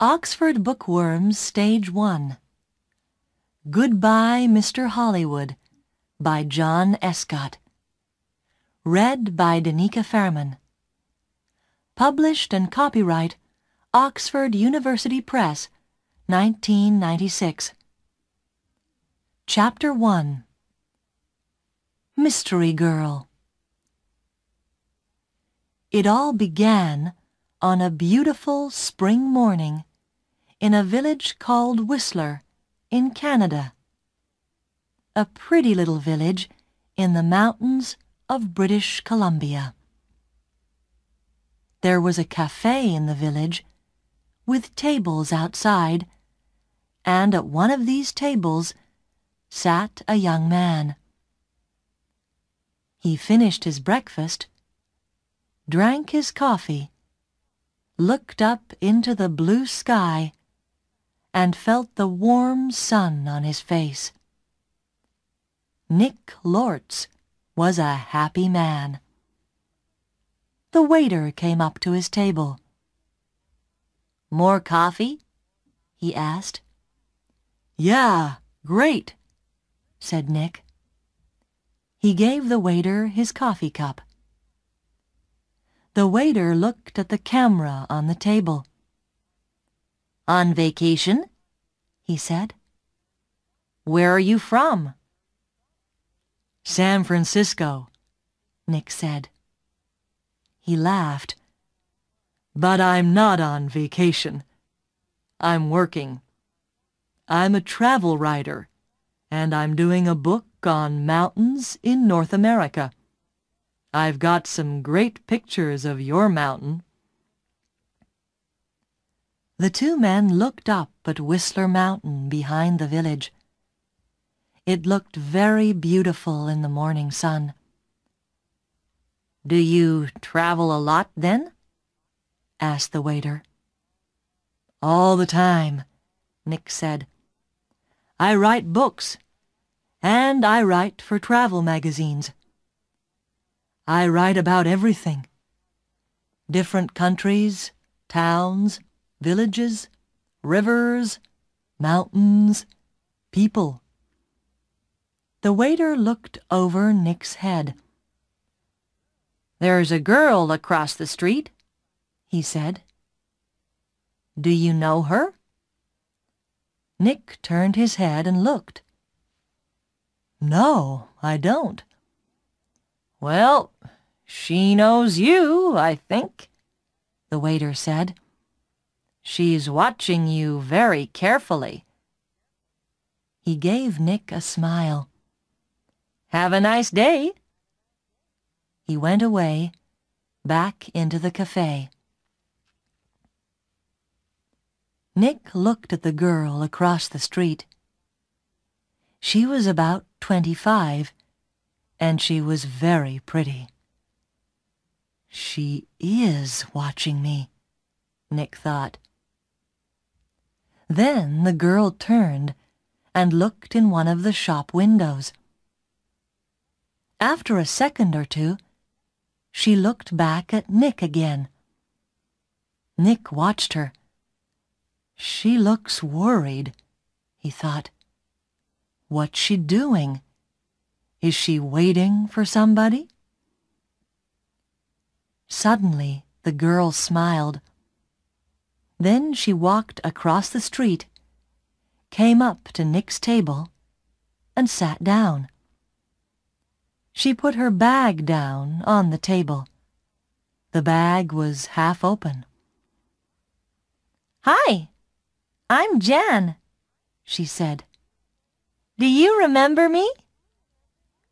Oxford Bookworms, Stage 1. Goodbye, Mr. Hollywood, by John Escott. Read by Danica Fairman. Published and copyright Oxford University Press, 1996. Chapter 1. Mystery Girl. It all began on a beautiful spring morning in a village called Whistler in Canada, a pretty little village in the mountains of British Columbia. There was a cafe in the village with tables outside, and at one of these tables sat a young man. He finished his breakfast, drank his coffee, looked up into the blue sky, and felt the warm sun on his face. Nick Lortz was a happy man. The waiter came up to his table. "More coffee?" he asked. "Yeah, great," said Nick. He gave the waiter his coffee cup. The waiter looked at the camera on the table. "On vacation?" he said. "Where are you from?" "San Francisco," Nick said. He laughed. "But I'm not on vacation. I'm working. I'm a travel writer, and I'm doing a book on mountains in North America. I've got some great pictures of your mountain." The two men looked up at Whistler Mountain behind the village. It looked very beautiful in the morning sun. "Do you travel a lot, then?" asked the waiter. "All the time," Nick said. "I write books, and I write for travel magazines. I write about everything. Different countries, towns, villages, rivers, mountains, people." The waiter looked over Nick's head. "There's a girl across the street," he said. "Do you know her?" Nick turned his head and looked. "No, I don't." "Well, she knows you, I think," the waiter said. "She's watching you very carefully." He gave Nick a smile. "Have a nice day." He went away, back into the cafe. Nick looked at the girl across the street. She was about 25, and she was very pretty. "She is watching me," Nick thought. Then the girl turned and looked in one of the shop windows. After a second or two, she looked back at Nick again. Nick watched her. "She looks worried," he thought. "What's she doing? Is she waiting for somebody?" Suddenly, the girl smiled. Then she walked across the street, came up to Nick's table, and sat down. She put her bag down on the table. The bag was half open. "Hi, I'm Jan," she said. "Do you remember me?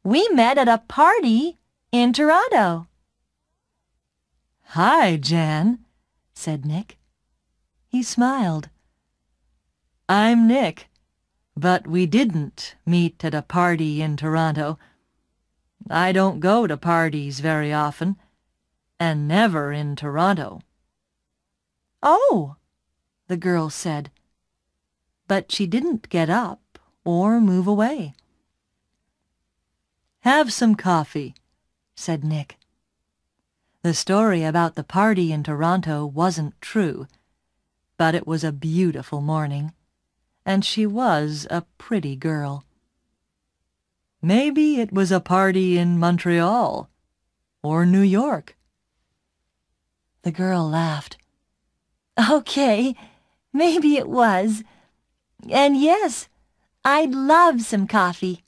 We met at a party in Toronto." "Hi, Jan," said Nick. He smiled. "I'm Nick, but we didn't meet at a party in Toronto. I don't go to parties very often, and never in Toronto." "Oh," the girl said, but she didn't get up or move away. "Have some coffee," said Nick. The story about the party in Toronto wasn't true. but it was a beautiful morning, and she was a pretty girl. Maybe it was a party in Montreal or New York. The girl laughed. Okay, maybe it was. And yes, I'd love some coffee.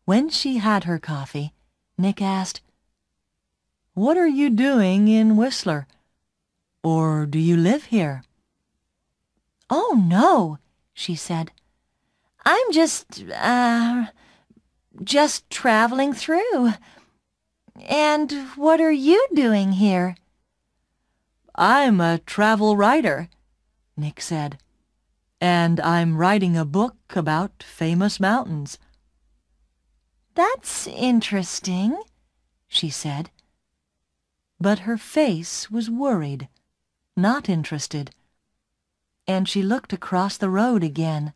When she had her coffee, Nick asked, "What are you doing in Whistler? Or do you live here?" "Oh, no," she said. "I'm just traveling through. And what are you doing here?" "I'm a travel writer," Nick said, "and I'm writing a book about famous mountains." "That's interesting," she said. But her face was worried, not interested, and she looked across the road again.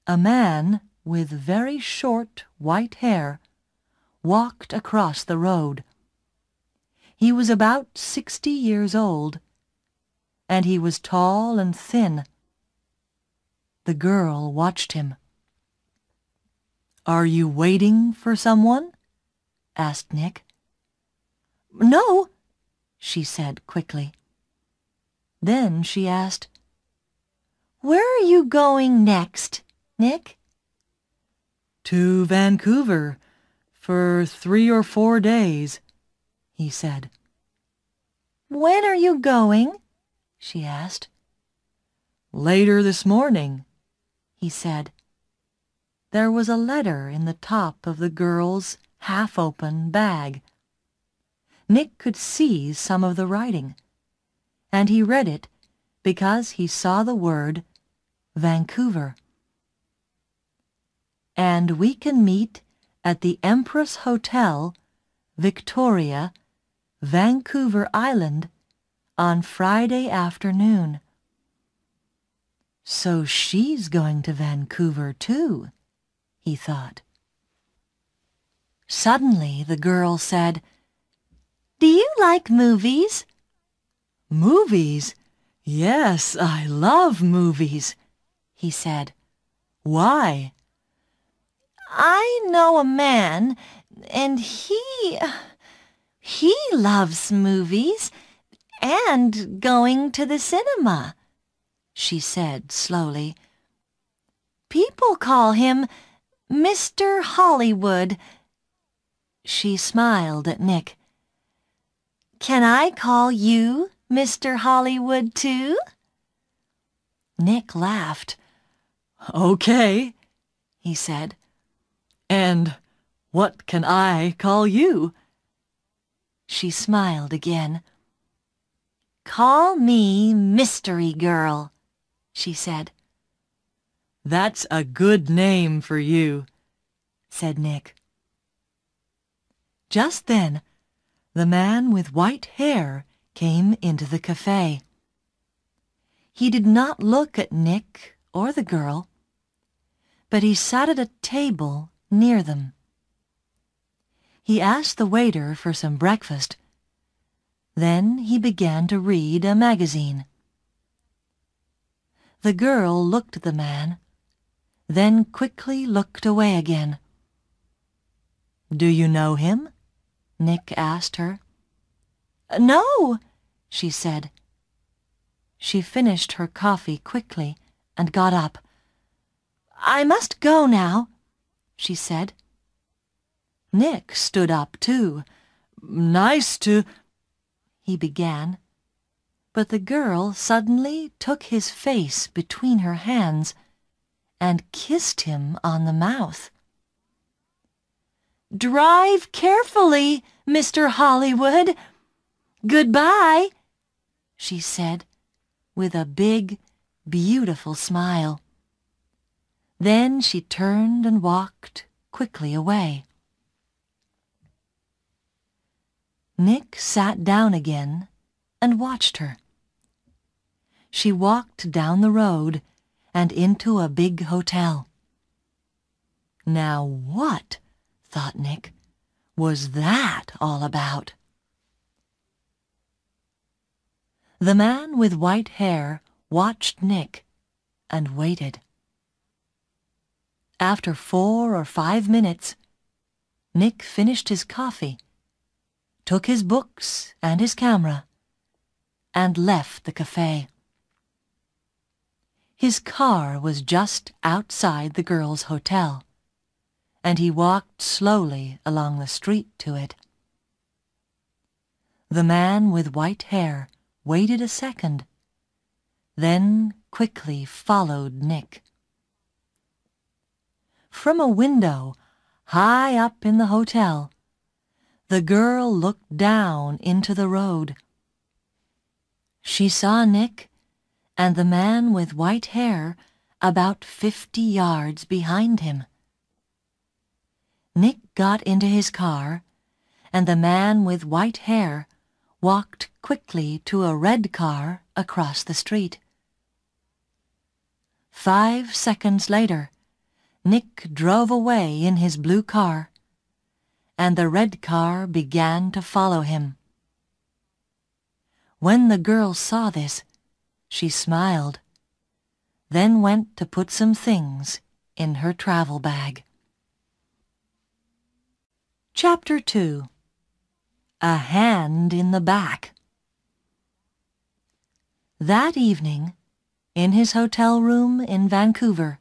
A man with very short white hair walked across the road. He was about 60 years old, and he was tall and thin. The girl watched him. "Are you waiting for someone?" asked Nick. "No," she said quickly. Then she asked, "Where are you going next, Nick?" "To Vancouver for 3 or 4 days," he said. "When are you going?" she asked. "Later this morning," he said. There was a letter in the top of the girl's half-open bag. Nick could see some of the writing, and he read it because he saw the word Vancouver. "And we can meet at the Empress Hotel, Victoria, Vancouver Island, on Friday afternoon." So she's going to Vancouver too, he thought. Suddenly the girl said, "Do you like movies?" "Movies? Yes, I love movies," he said. "Why?" "I know a man, and he loves movies and going to the cinema," she said slowly. "People call him Mr. Hollywood." She smiled at Nick. "Can I call you Mr. Hollywood too?" Nick laughed. "Okay," he said. "And what can I call you?" She smiled again. "Call me Mystery Girl," she said. "That's a good name for you," said Nick. Just then, the man with white hair came into the cafe. He did not look at Nick or the girl, but he sat at a table near them. He asked the waiter for some breakfast. Then he began to read a magazine. The girl looked at the man, then quickly looked away again. "Do you know him?" Nick asked her. "No," she said. She finished her coffee quickly and got up. "I must go now," she said. Nick stood up too. "Nice to—" he began, but the girl suddenly took his face between her hands and kissed him on the mouth. "Drive carefully, Mr. Hollywood. Goodbye," she said with a big, beautiful smile. Then she turned and walked quickly away. Nick sat down again and watched her. She walked down the road and into a big hotel. Now what, thought Nick, was that all about? The man with white hair watched Nick and waited. After 4 or 5 minutes, Nick finished his coffee, took his books and his camera, and left the cafe. His car was just outside the girls' hotel, and he walked slowly along the street to it. The man with white hair waited a second, then quickly followed Nick. From a window high up in the hotel, the girl looked down into the road. She saw Nick and the man with white hair about 50 yards behind him. Nick got into his car, and the man with white hair walked quickly to a red car across the street. 5 seconds later, Nick drove away in his blue car, and the red car began to follow him. When the girl saw this, she smiled, then went to put some things in her travel bag. Chapter 2. A Hand in the Back. That evening, in his hotel room in Vancouver,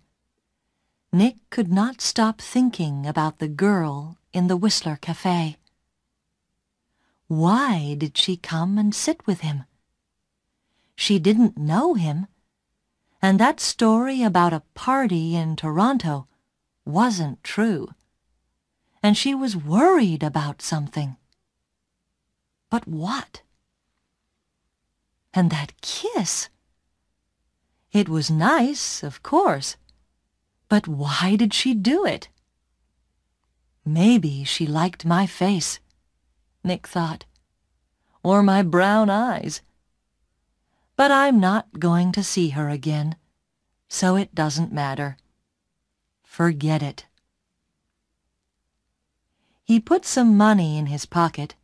Nick could not stop thinking about the girl in the Whistler Cafe. Why did she come and sit with him? She didn't know him, and that story about a party in Toronto wasn't true, and she was worried about something. But what? And that kiss! It was nice, of course, but why did she do it? Maybe she liked my face, Nick thought, or my brown eyes. But I'm not going to see her again, so it doesn't matter. Forget it. He put some money in his pocket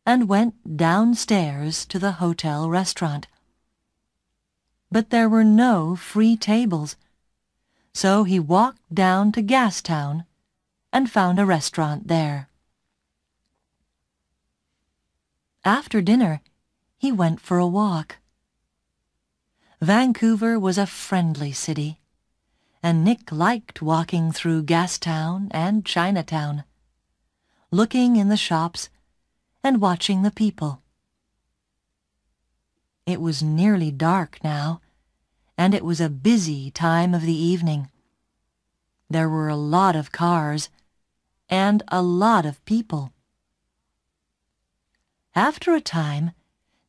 and went downstairs to the hotel restaurant. But there were no free tables, so he walked down to Gastown and found a restaurant there. After dinner, he went for a walk. Vancouver was a friendly city, and Nick liked walking through Gastown and Chinatown, looking in the shops and watching the people. It was nearly dark now, and it was a busy time of the evening. There were a lot of cars and a lot of people. After a time,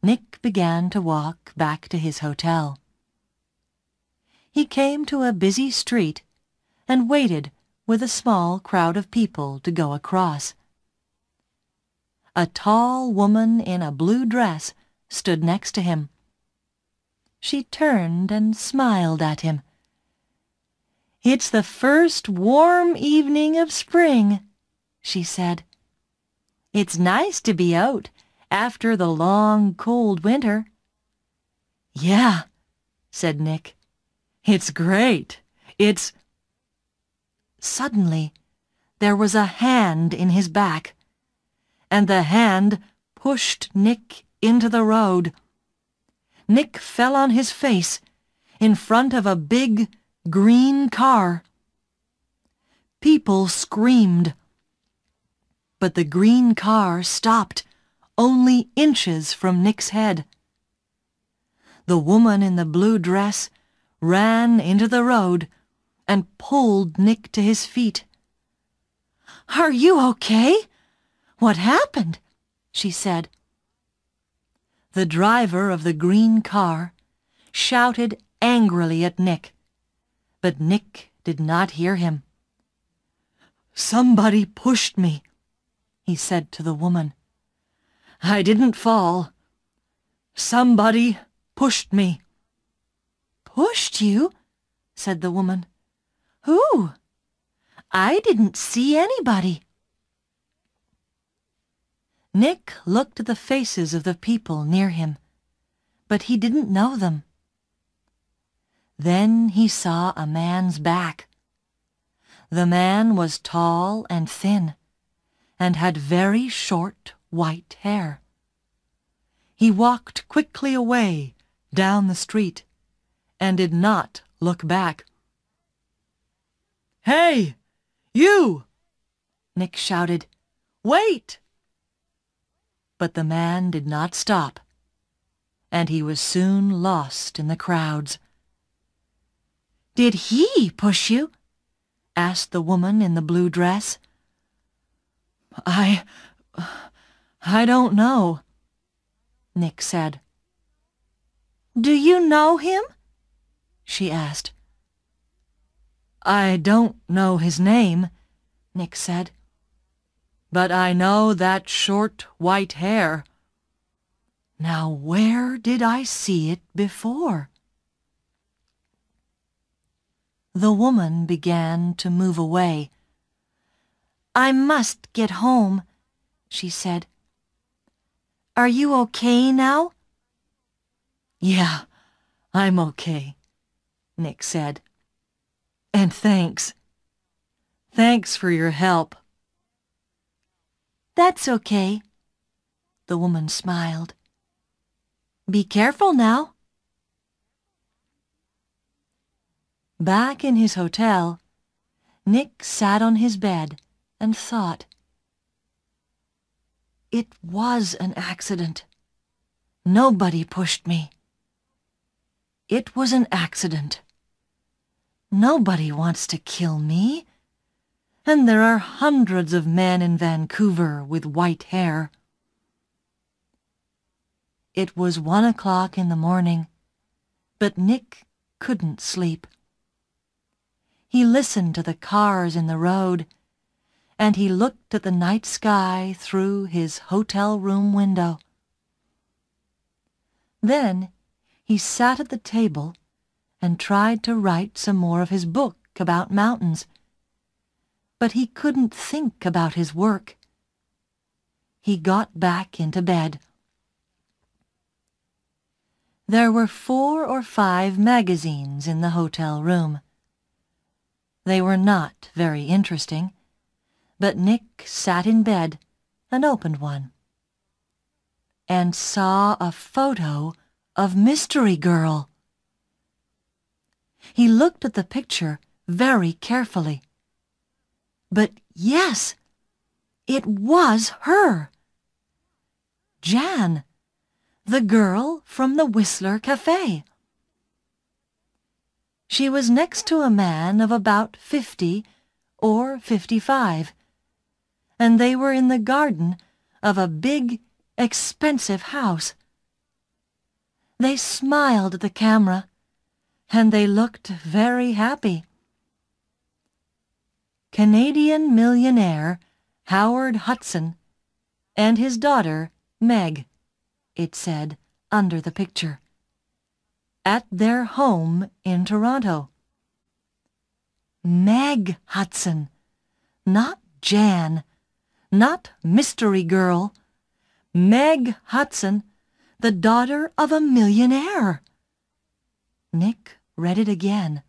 Nick began to walk back to his hotel. He came to a busy street and waited with a small crowd of people to go across. A tall woman in a blue dress stood next to him. She turned and smiled at him. "It's the first warm evening of spring," she said. "It's nice to be out after the long, cold winter." "Yeah," said Nick. "It's great. It's—" Suddenly, there was a hand in his back, and the hand pushed Nick into the road. Nick fell on his face in front of a big, green car. People screamed, but the green car stopped only inches from Nick's head. The woman in the blue dress ran into the road and pulled Nick to his feet. "Are you okay? What happened?" she said. The driver of the green car shouted angrily at Nick, but Nick did not hear him. "Somebody pushed me," he said to the woman. "I didn't fall. Somebody pushed me." "Pushed you?" said the woman. "Who? I didn't see anybody." Nick looked at the faces of the people near him, but he didn't know them. Then he saw a man's back. The man was tall and thin, and had very short white hair. He walked quickly away down the street, and did not look back. "Hey, you!" Nick shouted. "Wait!" But the man did not stop, and he was soon lost in the crowds. "Did he push you?" asked the woman in the blue dress. I don't know," Nick said. "Do you know him?" she asked. "I don't know his name," Nick said. "But I know that short white hair. Now where did I see it before?" The woman began to move away. "I must get home," she said. "Are you okay now?" "Yeah, I'm okay," Nick said. "And thanks. Thanks for your help." "That's okay," the woman smiled. "Be careful now." Back in his hotel, Nick sat on his bed and thought. It was an accident. Nobody pushed me. It was an accident. Nobody wants to kill me, and there are hundreds of men in Vancouver with white hair. It was 1 o'clock in the morning, but Nick couldn't sleep. He listened to the cars in the road, and he looked at the night sky through his hotel room window. Then he sat at the table and tried to write some more of his book about mountains, but he couldn't think about his work. He got back into bed. There were 4 or 5 magazines in the hotel room. They were not very interesting, but Nick sat in bed and opened one, and saw a photo of Mystery Girl. He looked at the picture very carefully. But yes, it was her. Jan, the girl from the Whistler Cafe. She was next to a man of about 50 or 55, and they were in the garden of a big, expensive house. They smiled at the camera, and they looked very happy. Canadian millionaire Howard Hudson and his daughter Meg, it said under the picture, at their home in Toronto. Meg Hudson, not Jan, not Mystery Girl. Meg Hudson, the daughter of a millionaire. Nick read it again.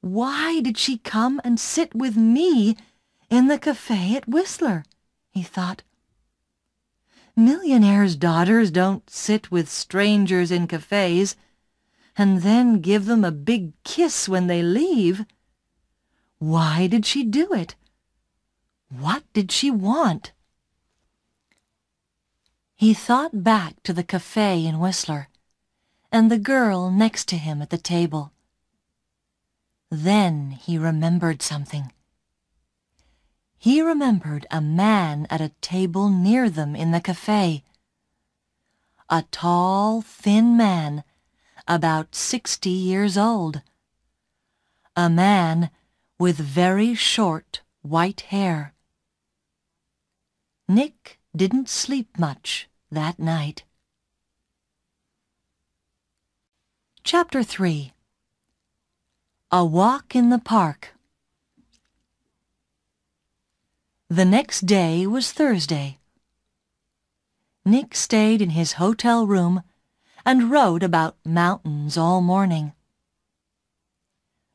Why did she come and sit with me in the cafe at Whistler? He thought. Millionaires' daughters don't sit with strangers in cafes and then give them a big kiss when they leave. Why did she do it? What did she want? He thought back to the cafe in Whistler and the girl next to him at the table. Then he remembered something. He remembered a man at a table near them in the cafe. A tall, thin man, about 60 years old. A man with very short white hair. Nick didn't sleep much that night. Chapter 3. A Walk in the Park. The next day was Thursday. Nick stayed in his hotel room and wrote about mountains all morning.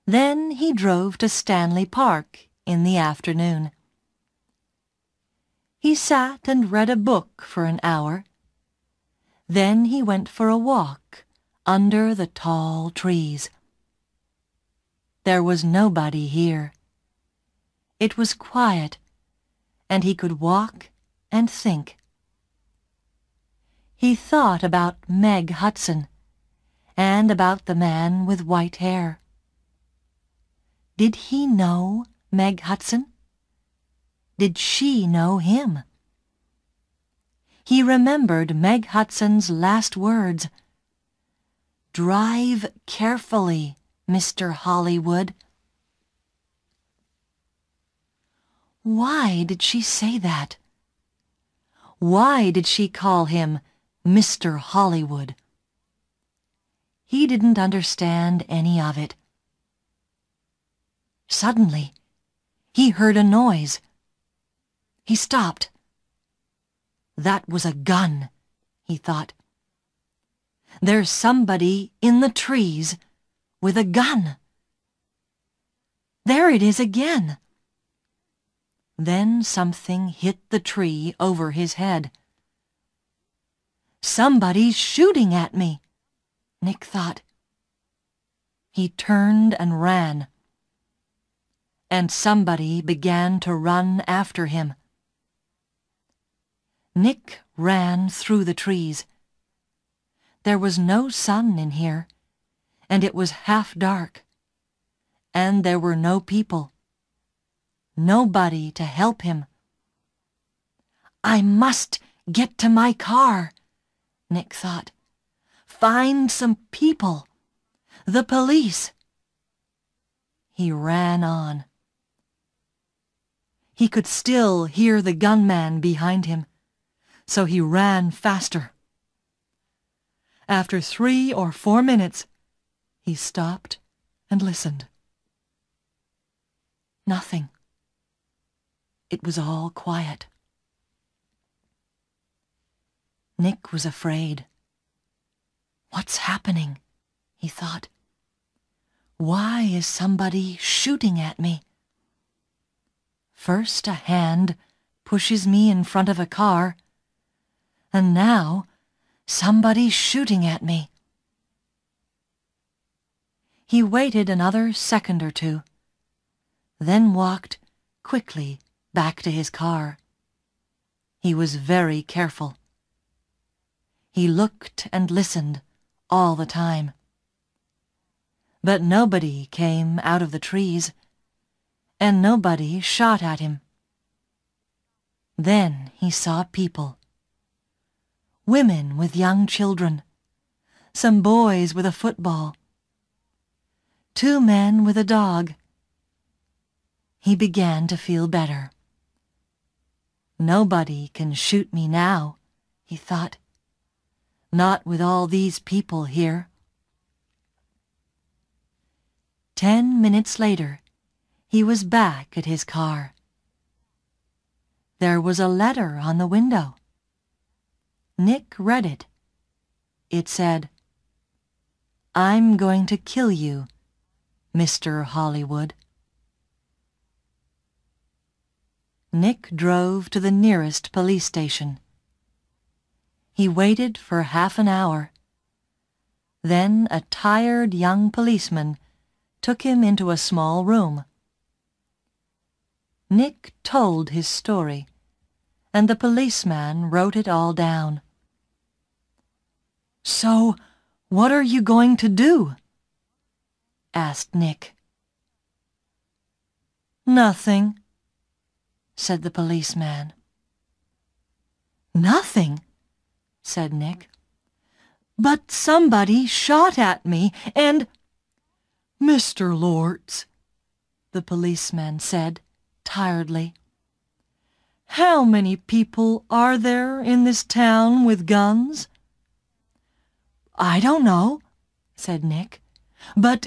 Then he drove to Stanley Park in the afternoon. He sat and read a book for an hour. Then he went for a walk under the tall trees. There was nobody here. It was quiet, and he could walk and think. He thought about Meg Hudson and about the man with white hair. Did he know Meg Hudson? Did she know him? He remembered Meg Hudson's last words. "Drive carefully, Mr. Hollywood." Why did she say that? Why did she call him Mr. Hollywood? He didn't understand any of it. Suddenly, he heard a noise. He stopped. That was a gun, he thought. There's somebody in the trees with a gun. There it is again. Then something hit the tree over his head. Somebody's shooting at me, Nick thought. He turned and ran. And somebody began to run after him. Nick ran through the trees. There was no sun in here, and it was half dark. And there were no people. Nobody to help him. I must get to my car, Nick thought. Find some people. The police. He ran on. He could still hear the gunman behind him, so he ran faster. After 3 or 4 minutes, he stopped and listened. Nothing. It was all quiet. Nick was afraid. What's happening? He thought. Why is somebody shooting at me? First a hand pushes me in front of a car, and now somebody's shooting at me. He waited another second or two, then walked quickly back to his car. He was very careful. He looked and listened all the time. But nobody came out of the trees, and nobody shot at him. Then he saw people. Women with young children, some boys with a football, 2 men with a dog. He began to feel better. Nobody can shoot me now, he thought. Not with all these people here. 10 minutes later, he was back at his car. There was a letter on the window. Nick read it. It said, "I'm going to kill you, Mr. Hollywood." Nick drove to the nearest police station. He waited for half an hour. Then a tired young policeman took him into a small room. Nick told his story, and the policeman wrote it all down. "So, what are you going to do?" asked Nick. "Nothing," said the policeman. "Nothing?" said Nick. "But somebody shot at me and—" "Mr. Lords," the policeman said tiredly, "how many people are there in this town with guns?" "I don't know," said Nick, "but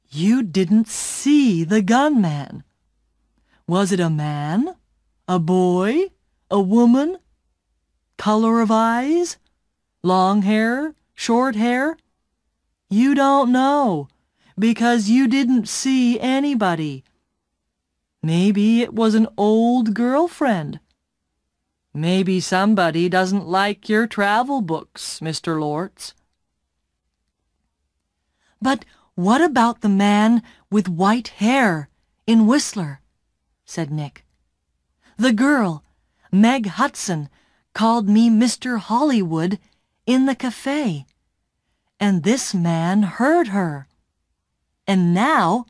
you didn't see the gunman. Was it a man? A boy? A woman? color of eyes? Long hair? Short hair? You don't know, because you didn't see anybody. Maybe it was an old girlfriend. Maybe somebody doesn't like your travel books, Mr. Lortz. But what about the man with white hair in Whistler? Said Nick. The girl, Meg Hudson, called me Mr. Hollywood in the cafe, and this man heard her. And now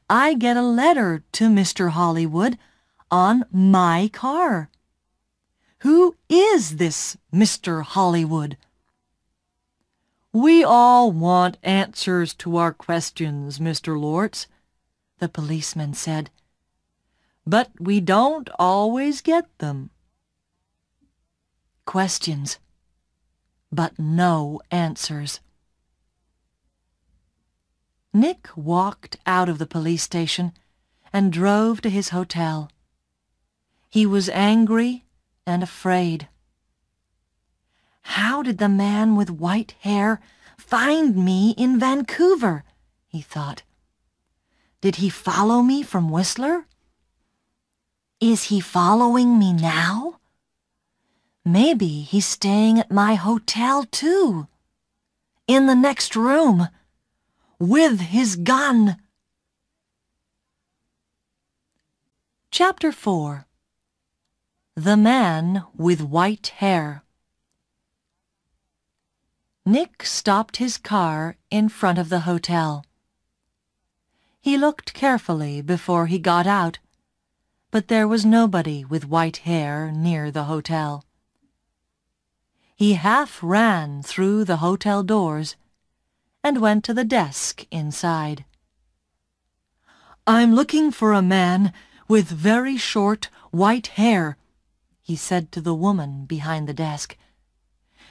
I get a letter to Mr. Hollywood on my car. Who is this Mr. Hollywood? We all want answers to our questions, Mr. Lortz, the policeman said, but we don't always get them. Questions, but no answers. Nick walked out of the police station and drove to his hotel. He was angry and afraid. How did the man with white hair find me in Vancouver? He thought. Did he follow me from Whistler? Is he following me now? Maybe he's staying at my hotel too. In the next room. With his gun. Chapter 4. The Man with White Hair. Nick stopped his car in front of the hotel. He looked carefully before he got out, but there was nobody with white hair near the hotel. He half ran through the hotel doors and went to the desk inside. I'm looking for a man with very short white hair, he said to the woman behind the desk.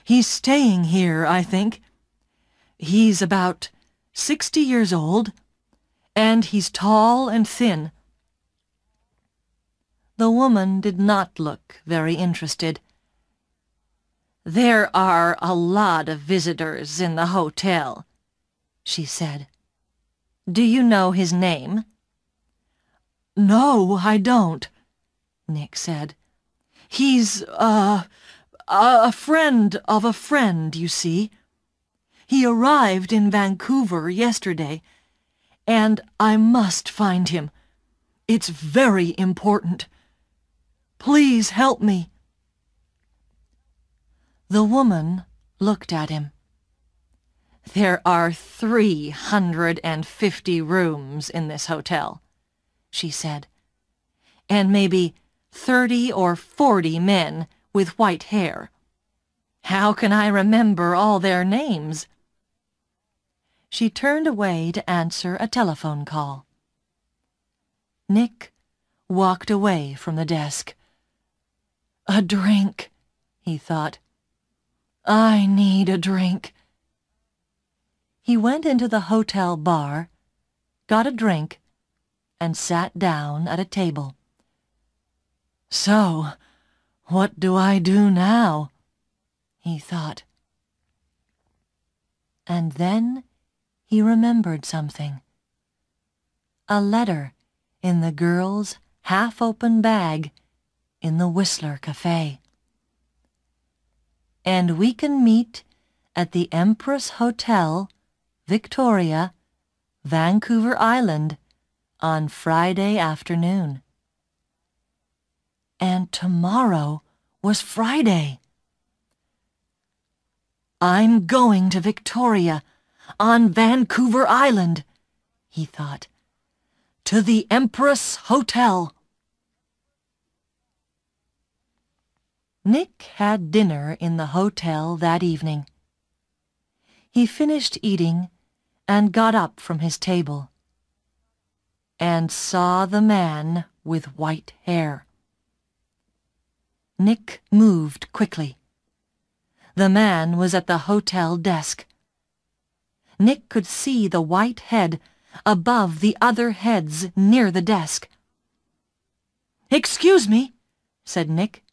He's staying here, I think. He's about 60 years old, and he's tall and thin. The woman did not look very interested. There are a lot of visitors in the hotel, she said. Do you know his name? No, I don't, Nick said. He's, a friend of a friend, you see. He arrived in Vancouver yesterday, and I must find him. It's very important. Please help me. The woman looked at him. There are 350 rooms in this hotel, she said, and maybe 30 or 40 men with white hair. How can I remember all their names? She turned away to answer a telephone call. Nick walked away from the desk. A drink, he thought. I need a drink. He went into the hotel bar, got a drink, and sat down at a table. So, what do I do now? He thought. And then he remembered something. A letter in the girl's half-open bag in the Whistler Cafe. And we can meet at the Empress Hotel, Victoria, Vancouver Island, on Friday afternoon. And tomorrow was Friday. I'm going to Victoria, on Vancouver Island, he thought. To the Empress Hotel. Nick had dinner in the hotel that evening. He finished eating and got up from his table and saw the man with white hair. Nick moved quickly. The man was at the hotel desk. Nick could see the white head above the other heads near the desk. "Excuse me," said Nick.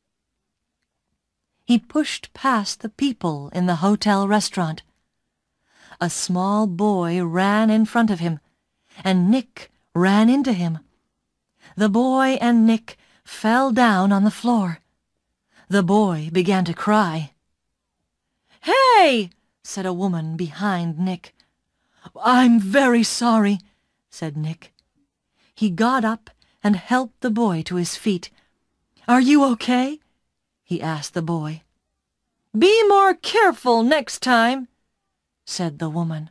He pushed past the people in the hotel restaurant. A small boy ran in front of him, and Nick ran into him. The boy and Nick fell down on the floor. The boy began to cry. "Hey!" said a woman behind Nick. "I'm very sorry," said Nick. He got up and helped the boy to his feet. "Are you okay?" he asked the boy. "Be more careful next time," said the woman.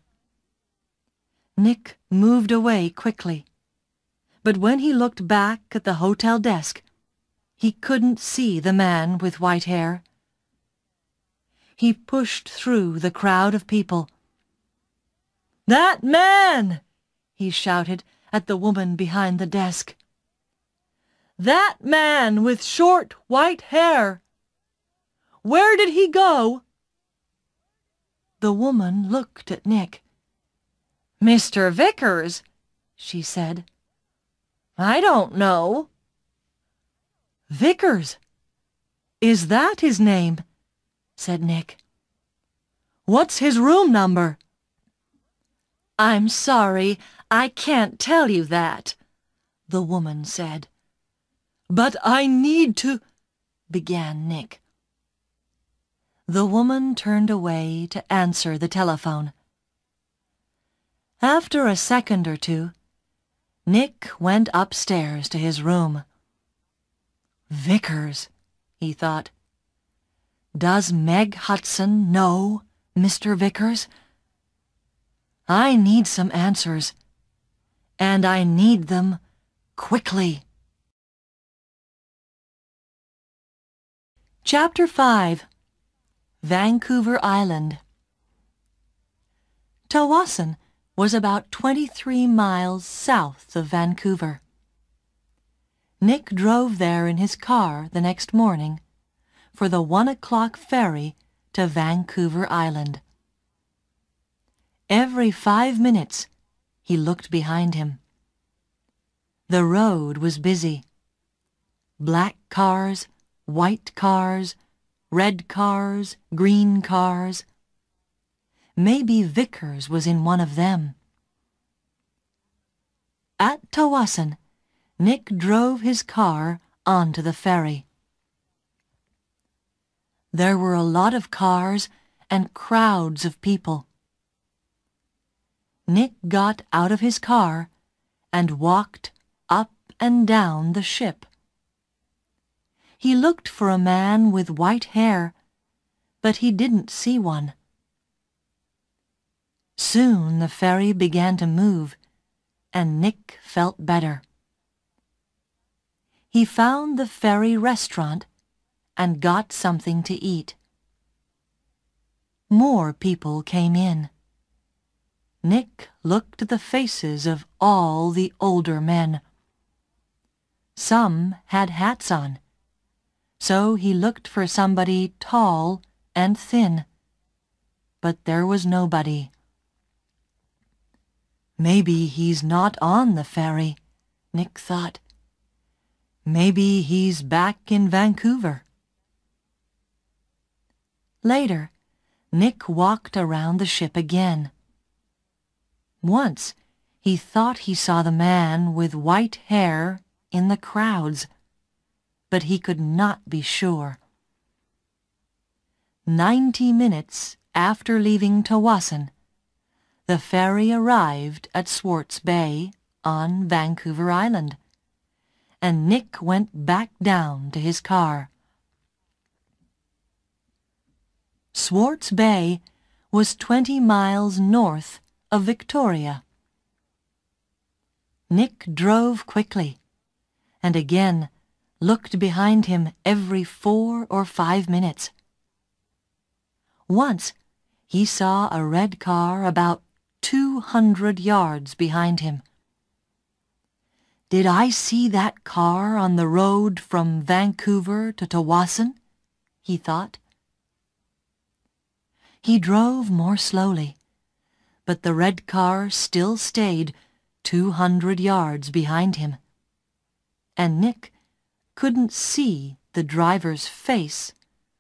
Nick moved away quickly, but when he looked back at the hotel desk, he couldn't see the man with white hair. He pushed through the crowd of people. "That man!" he shouted at the woman behind the desk. "That man with short white hair! Where did he go?" The woman looked at Nick. "Mr. Vickers," she said. "I don't know." "Vickers? Is that his name?" said Nick. "What's his room number?" "I'm sorry, I can't tell you that," the woman said. "But I need to—" began Nick. The woman turned away to answer the telephone. After a second or two, Nick went upstairs to his room. "Vickers," he thought. "Does Meg Hudson know Mr. Vickers? I need some answers, and I need them quickly." Chapter 5. Vancouver Island. Tawasin was about 23 miles south of Vancouver. Nick drove there in his car the next morning for the 1 o'clock ferry to Vancouver Island. Every 5 minutes he looked behind him. The road was busy. Black cars, white cars, red cars, green cars. Maybe Vickers was in one of them. At Tawasin, Nick drove his car onto the ferry. There were a lot of cars and crowds of people. Nick got out of his car and walked up and down the ship. He looked for a man with white hair, but he didn't see one. Soon the ferry began to move, and Nick felt better. He found the ferry restaurant and got something to eat. More people came in. Nick looked at the faces of all the older men. Some had hats on, so he looked for somebody tall and thin, but there was nobody. "Maybe he's not on the ferry," Nick thought. "Maybe he's back in Vancouver." Later, Nick walked around the ship again. Once, he thought he saw the man with white hair in the crowds, but he could not be sure. 90 minutes after leaving Tawasin, the ferry arrived at Swartz Bay on Vancouver Island, and Nick went back down to his car. Swartz Bay was 20 miles north of Victoria. Nick drove quickly, and again looked behind him every 4 or 5 minutes. Once he saw a red car about 200 yards behind him. "Did I see that car on the road from Vancouver to Tawasin?" he thought. He drove more slowly, but the red car still stayed 200 yards behind him, and Nick couldn't see the driver's face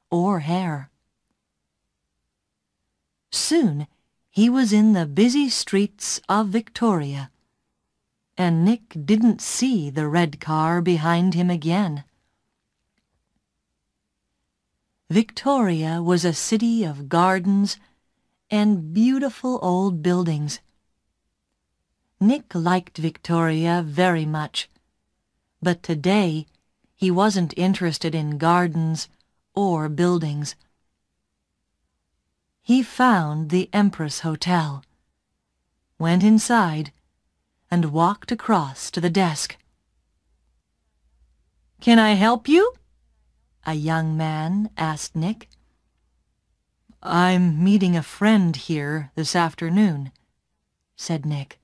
or hair. Soon he was in the busy streets of Victoria, and Nick didn't see the red car behind him again. Victoria was a city of gardens and beautiful old buildings. Nick liked Victoria very much, but today he wasn't interested in gardens or buildings. He found the Empress Hotel, went inside, and walked across to the desk. "Can I help you?" a young man asked Nick. "I'm meeting a friend here this afternoon," said Nick.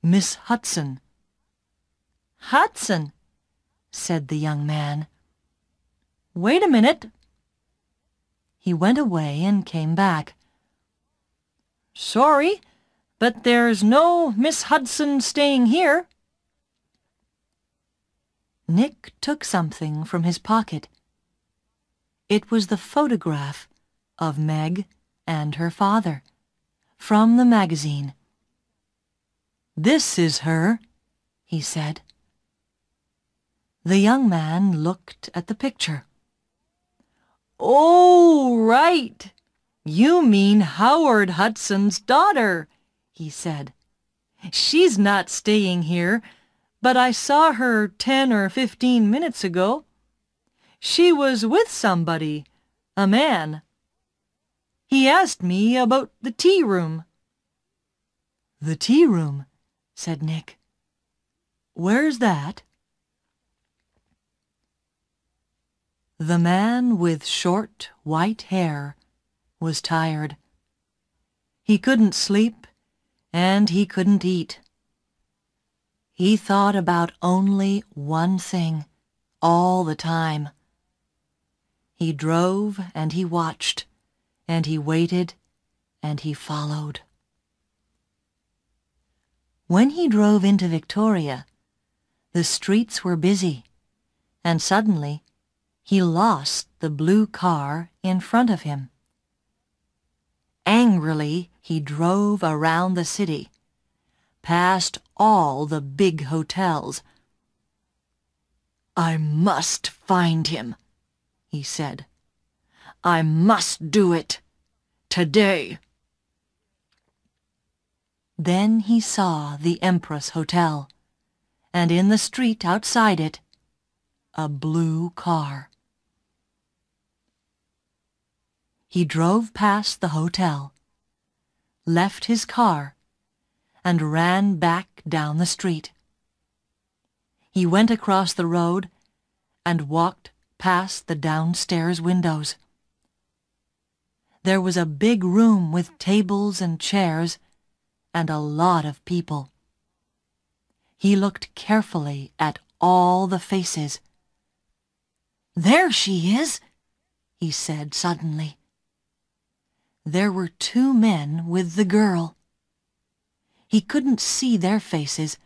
"Miss Hudson." "Hudson," said the young man. "Wait a minute." He went away and came back. "Sorry, but there's no Miss Hudson staying here." Nick took something from his pocket. It was the photograph of Meg and her father, from the magazine. "This is her," he said. The young man looked at the picture. "Oh, right! You mean Howard Hudson's daughter," he said. "She's not staying here, but I saw her 10 or 15 minutes ago. She was with somebody, a man. He asked me about the tea room." "The tea room," said Nick. "Where's that?" The man with short white hair was tired. He couldn't sleep, and he couldn't eat. He thought about only one thing all the time. He drove and he watched, and he waited and he followed. When he drove into Victoria, the streets were busy, and suddenly he lost the blue car in front of him. Angrily, he drove around the city, past all the big hotels. "I must find him," he said. "I must do it. Today." Then he saw the Empress Hotel, and in the street outside it, a blue car. He drove past the hotel, left his car, and ran back down the street. He went across the road and walked past the downstairs windows. There was a big room with tables and chairs and a lot of people. He looked carefully at all the faces. "There she is," he said suddenly. There were 2 men with the girl. He couldn't see their faces,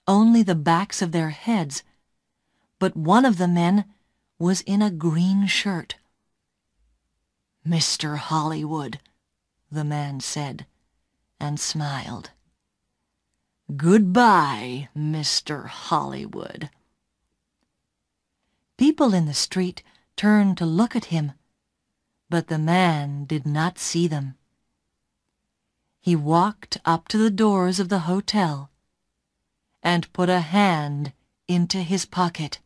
only the backs of their heads, but one of the men was in a green shirt. "Mr. Hollywood," the man said, and smiled. "Goodbye, Mr. Hollywood." People in the street turned to look at him, but the man did not see them. He walked up to the doors of the hotel and put a hand into his pocket.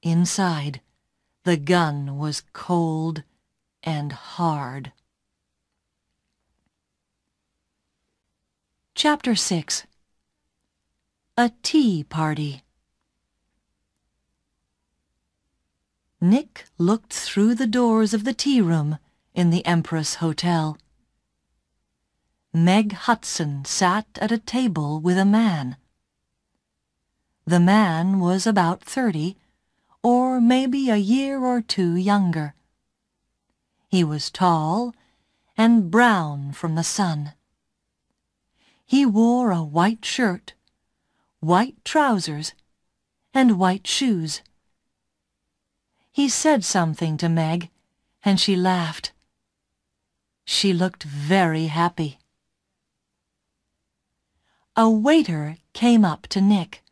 Inside, the gun was cold and hard. Chapter 6. A Tea Party. Nick looked through the doors of the tea room in the Empress Hotel. Meg Hudson sat at a table with a man. The man was about 30, or maybe a year or 2 younger. He was tall and brown from the sun. He wore a white shirt, white trousers, and white shoes. He said something to Meg, and she laughed. She looked very happy. A waiter came up to Nick.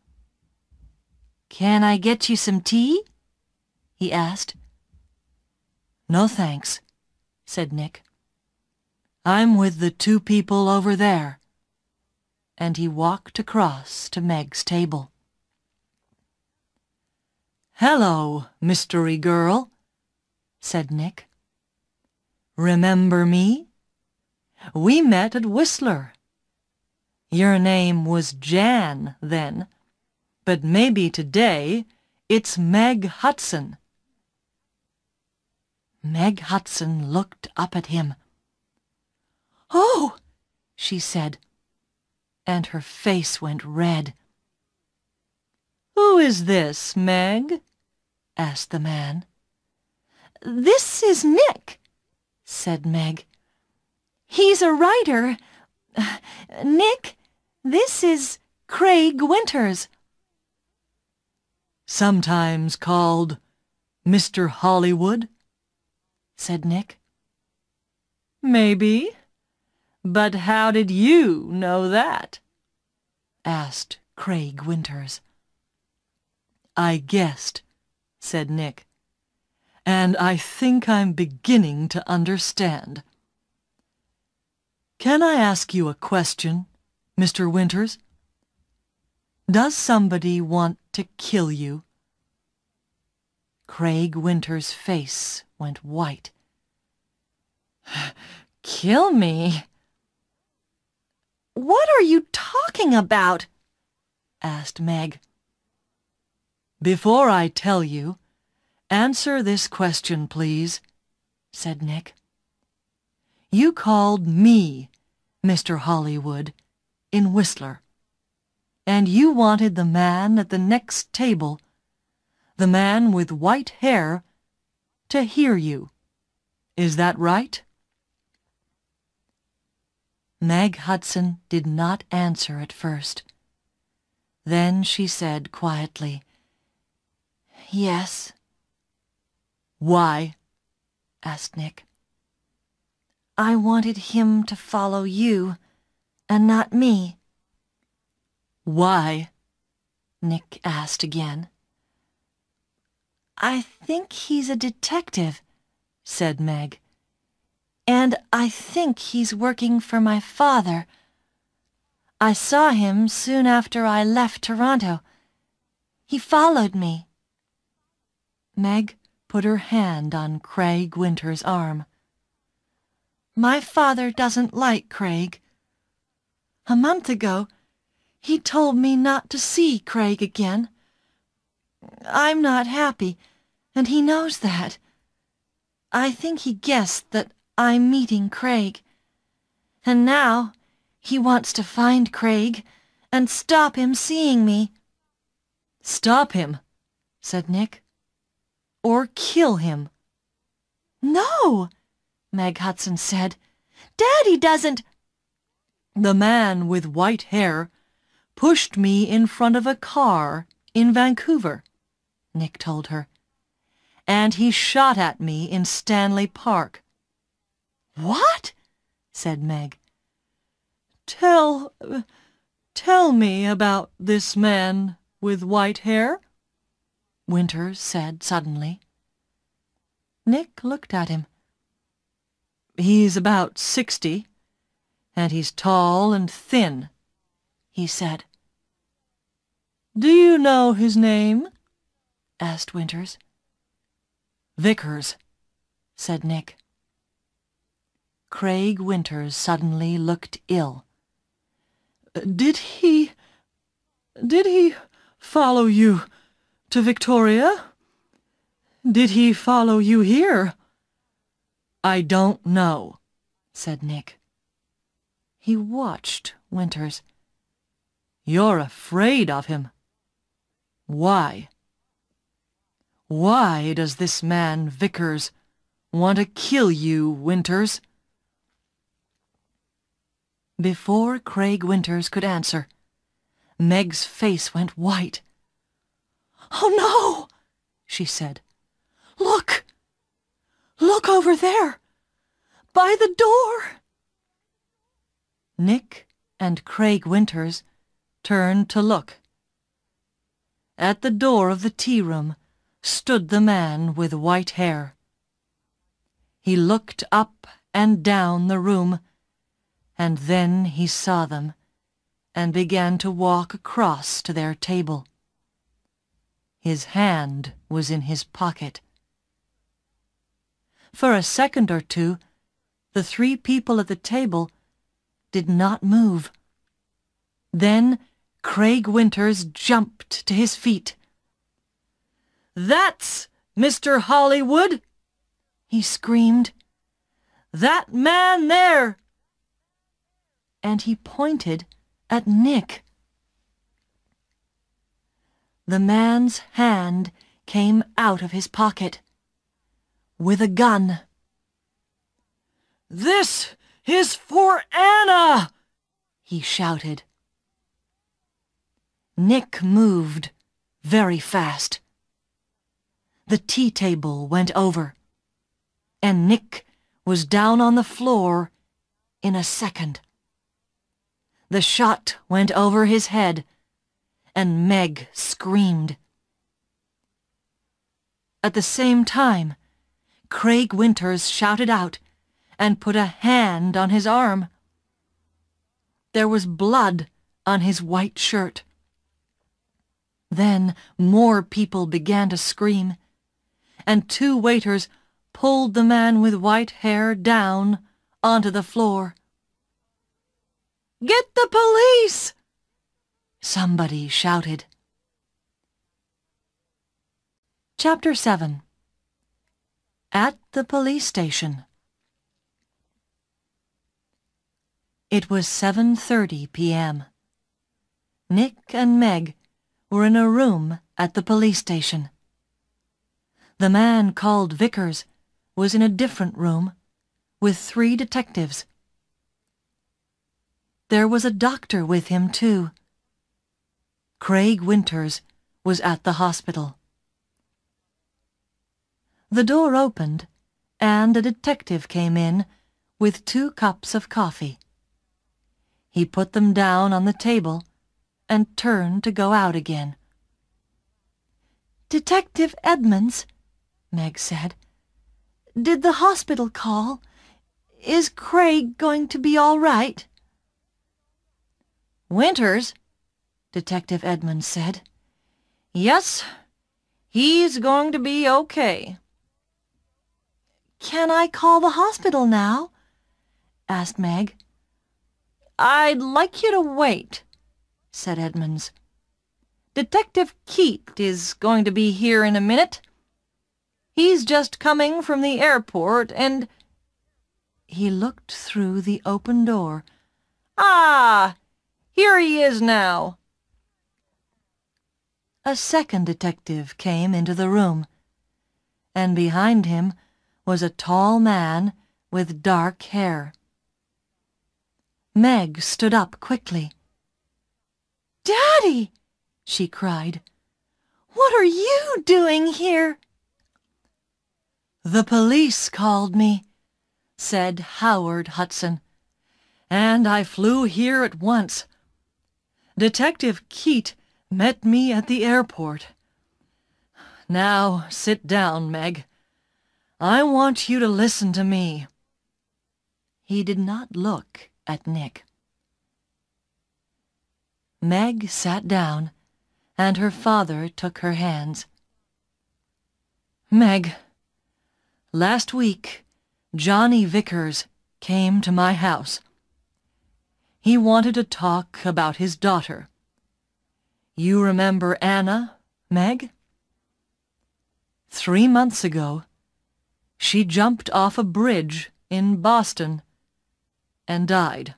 "Can I get you some tea?" he asked. "No, thanks," said Nick. "I'm with the two people over there." And he walked across to Meg's table. "Hello, mystery girl," said Nick. "Remember me? We met at Whistler. Your name was Jan then, but maybe today it's Meg Hudson." Meg Hudson looked up at him. "Oh!" she said, and her face went red. "Who is this, Meg?" asked the man. "This is Nick," said Meg. "He's a writer. Nick, this is Craig Winters." "Sometimes called Mr. Hollywood," said Nick. "Maybe. But how did you know that?" asked Craig Winters. "I guessed," said Nick, "and I think I'm beginning to understand. Can I ask you a question, Mr. Winters? Does somebody want to kill you?" Craig Winters' face went white. "Kill me? What are you talking about?" asked Meg. "Before I tell you, answer this question, please," said Nick. "You called me Mr. Hollywood in Whistler, and you wanted the man at the next table, the man with white hair, to hear you. Is that right?" Meg Hudson did not answer at first. Then she said quietly, "Yes." "Why?" asked Nick. "I wanted him to follow you, and not me." "Why?" Nick asked again. "I think he's a detective," said Meg. "And I think he's working for my father. I saw him soon after I left Toronto. He followed me." Meg put her hand on Craig Winters' arm. "My father doesn't like Craig. A month ago, he told me not to see Craig again. I'm not happy, and he knows that. I think he guessed that I'm meeting Craig. And now he wants to find Craig and stop him seeing me." "Stop him," said Nick. "Or kill him." "No," Meg Hudson said. "Daddy doesn't—" "The man with white hair pushed me in front of a car in Vancouver," Nick told her. "And he shot at me in Stanley Park." "What?" said Meg. Tell me about this man with white hair," Winters said suddenly. Nick looked at him. "He's about 60, and he's tall and thin," he said. "Do you know his name?" asked Winters. "Vickers," said Nick. Craig Winters suddenly looked ill. Did he follow you to Victoria? Did he follow you here?" "I don't know," said Nick. He watched Winters. "You're afraid of him. Why? Why does this man Vickers want to kill you, Winters?" Before Craig Winters could answer, Meg's face went white. "Oh, no!" she said. Look! Look over there! By the door! Nick and Craig Winters turned to look. At the door of the tea-room stood the man with white hair. He looked up and down the room, and then he saw them and began to walk across to their table. His hand was in his pocket. For a second or two, the three people at the table did not move. Then Craig Winters jumped to his feet. "That's Mr. Hollywood!" he screamed. "That man there!" And he pointed at Nick. The man's hand came out of his pocket with a gun. "This is for Anna!" he shouted. Nick moved very fast. The tea table went over, and Nick was down on the floor in a second. The shot went over his head, and Meg screamed. At the same time, Craig Winters shouted out and put a hand on his arm. There was blood on his white shirt. Then more people began to scream, and two waiters pulled the man with white hair down onto the floor. "Get the police!" somebody shouted. Chapter 7. At the Police Station. It was 7:30 p.m. Nick and Meg were in a room at the police station. The man called Vickers was in a different room with 3 detectives. There was a doctor with him, too. Craig Winters was at the hospital. The door opened, and a detective came in with 2 cups of coffee. He put them down on the table and turned to go out again. "Detective Edmonds," Meg said, "did the hospital call? Is Craig going to be all right?" "Winters," Detective Edmonds said. "Yes, he's going to be okay." "Can I call the hospital now?" asked Meg. "I'd like you to wait," said Edmonds. "Detective Keat is going to be here in a minute. He's just coming from the airport and—" He looked through the open door. "Ah! Here he is now." A second detective came into the room, and behind him was a tall man with dark hair. Meg stood up quickly. "Daddy!" she cried. "What are you doing here?" "The police called me," said Howard Hudson, "and I flew here at once. Detective Keat met me at the airport. Now sit down, Meg. I want you to listen to me." He did not look at Nick. Meg sat down, and her father took her hands. "Meg, last week Johnny Vickers came to my house. He wanted to talk about his daughter. You remember Anna, Meg? 3 months ago, she jumped off a bridge in Boston and died.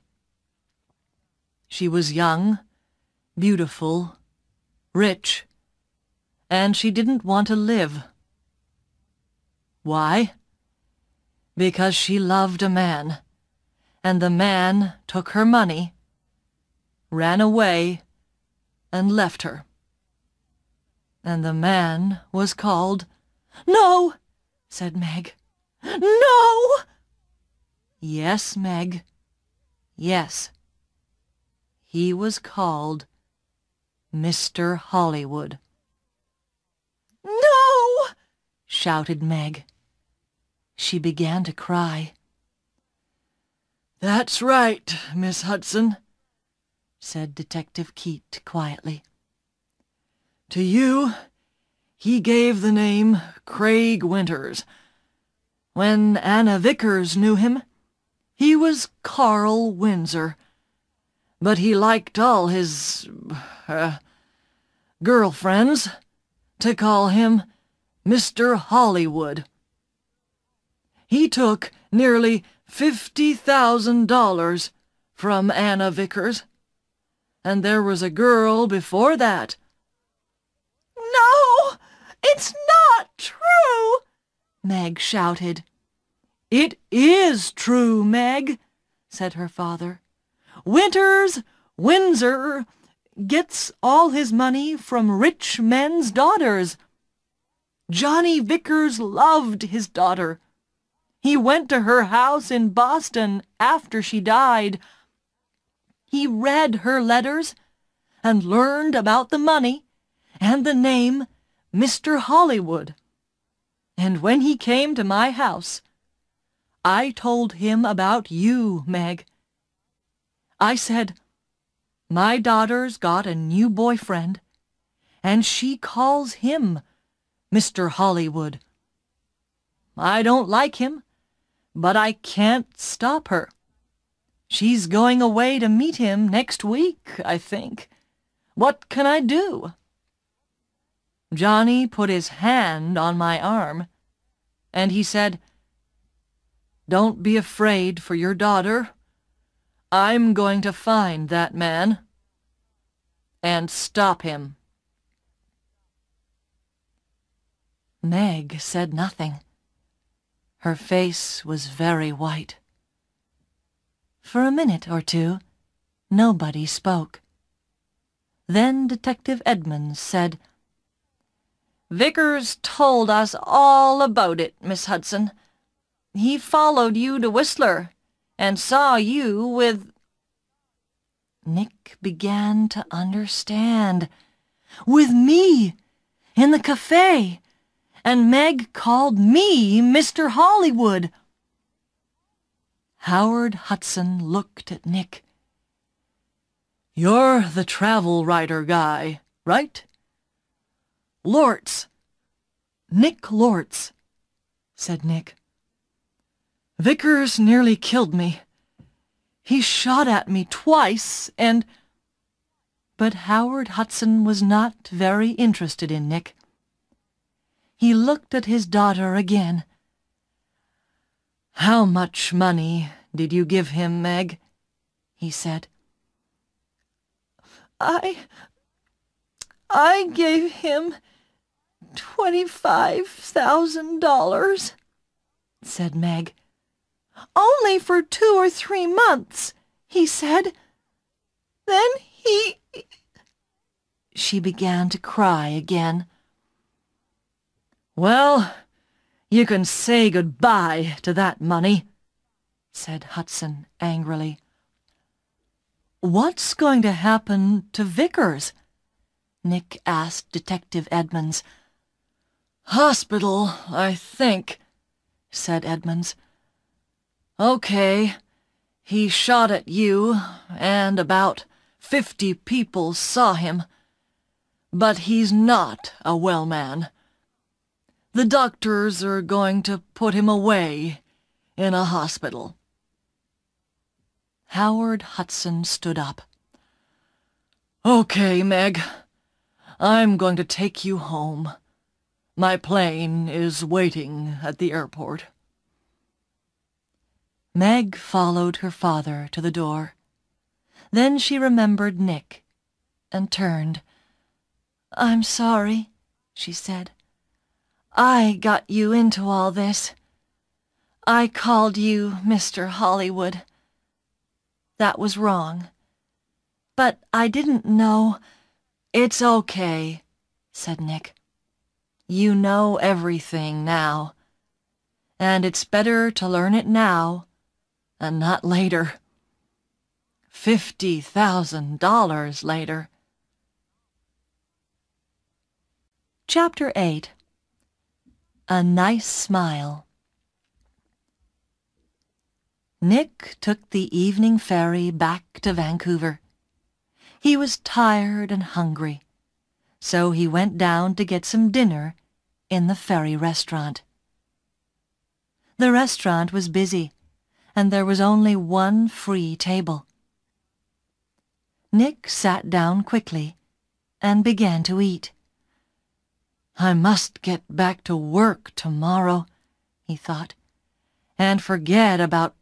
She was young, beautiful, rich, and she didn't want to live. Why? Because she loved a man, and the man took her money, ran away, and left her. And the man was called—" "No!" said Meg. "No!" "Yes, Meg. Yes. He was called Mr. Hollywood." "No!" shouted Meg. She began to cry. "That's right, Miss Hudson," said Detective Keat quietly. "To you, he gave the name Craig Winters. When Anna Vickers knew him, he was Carl Windsor. But he liked all his, girlfriends to call him Mr. Hollywood. He took nearly $50,000 from Anna Vickers, and there was a girl before that." "No, it's not true!" Meg shouted. "It is true, Meg," said her father. "Windsor gets all his money from rich men's daughters. Johnny Vickers loved his daughter. He went to her house in Boston after she died. He read her letters and learned about the money and the name Mr. Hollywood. And when he came to my house, I told him about you, Meg. I said, 'My daughter's got a new boyfriend, and she calls him Mr. Hollywood. I don't like him, but I can't stop her. She's going away to meet him next week, I think. What can I do?' Johnny put his hand on my arm, and he said, 'Don't be afraid for your daughter. I'm going to find that man and stop him.'" Meg said nothing. Her face was very white. For a minute or two, nobody spoke. Then Detective Edmonds said, "Vickers told us all about it, Miss Hudson. He followed you to Whistler and saw you with—" Nick began to understand. "With me, in the cafe, and Meg called me Mr. Hollywood." Howard Hudson looked at Nick. "You're the travel writer guy, right?" "Lortz. Nick Lortz," said Nick. "Vickers nearly killed me. He shot at me twice, and—" But Howard Hudson was not very interested in Nick. He looked at his daughter again. "How much money did you give him, Meg?" he said. I gave him $25,000, said Meg. "Only for 2 or 3 months, he said. Then he—" She began to cry again. "Well, you can say goodbye to that money," said Hudson angrily. "What's going to happen to Vickers?" Nick asked Detective Edmonds. "Hospital, I think," said Edmonds. "Okay, he shot at you, and about 50 people saw him. But he's not a well man. The doctors are going to put him away in a hospital." Howard Hudson stood up. "Okay, Meg. I'm going to take you home. My plane is waiting at the airport." Meg followed her father to the door. Then she remembered Nick and turned. "I'm sorry," she said. "I got you into all this. I called you Mr. Hollywood. That was wrong. But I didn't know—" "It's okay," said Nick. "You know everything now. and it's better to learn it now and not later. $50,000 later. Chapter 8. A Nice Smile. Nick took the evening ferry back to Vancouver. He was tired and hungry, so he went down to get some dinner in the ferry restaurant. The restaurant was busy, and there was only one free table. Nick sat down quickly and began to eat. "I must get back to work tomorrow," he thought, "and forget about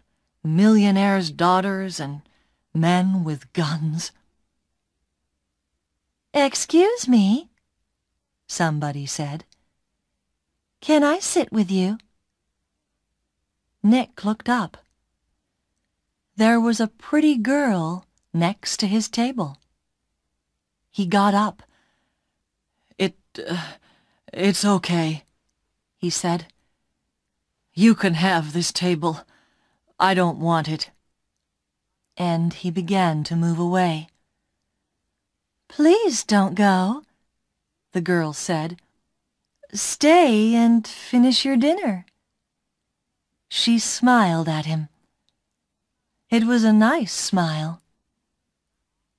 millionaires' daughters and men with guns." "Excuse me," somebody said. "Can I sit with you?" Nick looked up. There was a pretty girl next to his table. He got up. It's okay," he said. "You can have this table. I don't want it." And he began to move away. "Please don't go," the girl said. "Stay and finish your dinner." She smiled at him. It was a nice smile.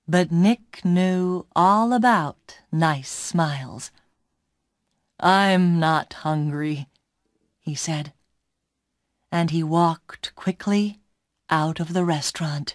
But Nick knew all about nice smiles. "I'm not hungry," he said, and he walked quickly out of the restaurant.